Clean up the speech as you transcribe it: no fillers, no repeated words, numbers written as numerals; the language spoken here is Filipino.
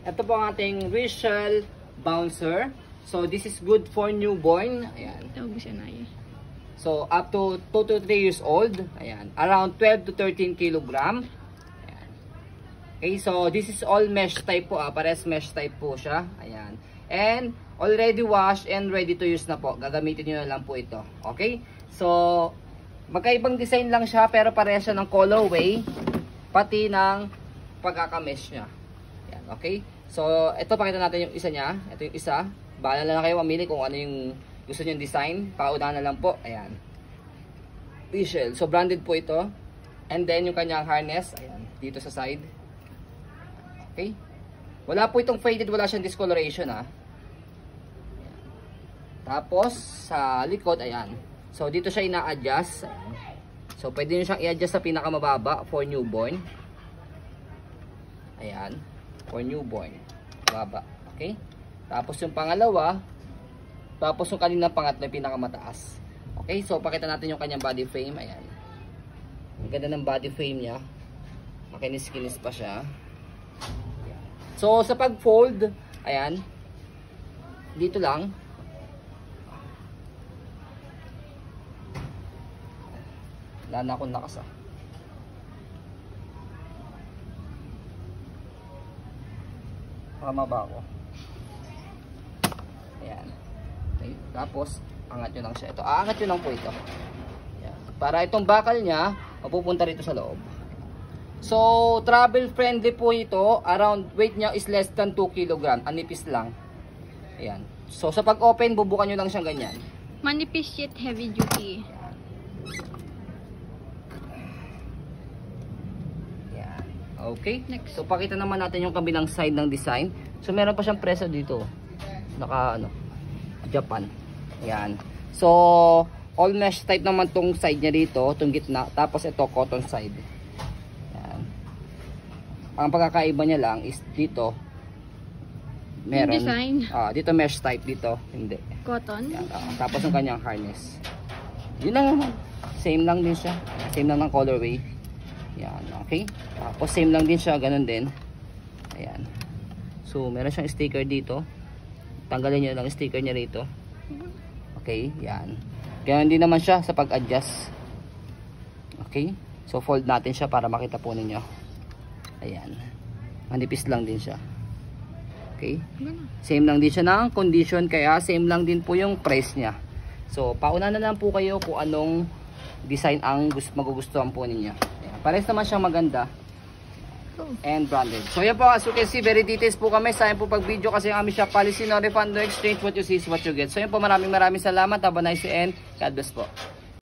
ito po ang ating Rachel Bouncer. So, this is good for newborn. Ayan. So, up to 2 to 3 years old. Ayan. Around 12 to 13 kilogram. Ayan. Okay, so this is all mesh type po. Pares mesh type po siya. Ayan. And, already washed and ready to use na po. Gagamitin nyo na lang po ito. Okay? So, magkaibang design lang siya pero pareha siya ng colorway pati ng pagkakamesh niya. Yan, okay? So, ito pakita natin yung isa niya. Ito yung isa. Bahala na kayo mamili kung ano yung gusto nyo design. Paunahan na lang po. Ayan. Rachel. So, branded po ito. And then, yung kanyang harness. Ayan. Dito sa side. Okay? Wala po itong faded. Wala siyang discoloration, ha. Tapos, sa likod, ayan. So, dito siya ina-adjust. So, pwede nyo siyang i-adjust sa pinakamababa for newborn. Ayan. For newborn. Baba. Okay? Tapos, yung pangalawa. Tapos, yung kaninang pangatlo, yung pinakamataas. Okay? So, pakita natin yung kanyang body frame. Ayan. Ang ganda ng body frame niya. Makinis-kinis pa siya. So, sa pag-fold, ayan. Dito lang. Wala na akong lakas, Tama ba ako? Ayan. Okay. Tapos, angat nyo lang siya. Ito, aangat nyo lang po ito. Ayan. Para itong bakal niya, mapupunta rito sa loob. So, travel friendly po ito. Around weight niya is less than 2 kg. Anipis lang. Ayan. So, sa pag-open, bubukan nyo lang siyang ganyan. Manipis yet heavy duty. Okay. Next. So, pakita naman natin yung kabilang side ng design. So, meron pa siyang presa dito. Naka, Japan. Ayan. So, all mesh type naman tong side niya dito. Itong gitna. Tapos, ito, cotton side. Ayan. Ang pagkakaiba niya lang is dito. Meron. Yung design. Dito mesh type. Dito, hindi. Cotton. Ayan, tapos, yung kanyang harness. Yun lang naman. Same lang din siya. Same lang ng colorway. Yan, okay. Tapos same lang din siya, ganun din. Ayan. So, meron siyang sticker dito. Tanggalin niyo lang yung sticker niya rito. Okay, yan. Ganun din naman siya sa pag-adjust. Okay. So, fold natin siya para makita po ninyo. Ayan. Manipis lang din siya. Okay. Same lang din siya ng condition, kaya same lang din po yung price niya. So, pauna na lang po kayo kung anong design ang magugustuhan po ninyo. Pares naman siyang maganda and branded. So yan po, as you can see, very details po kami. Sayang po pag video kasi ang aming shop policy, no refund, no exchange, what you see is what you get. So yan po, maraming salamat. Have a nice day and God bless po.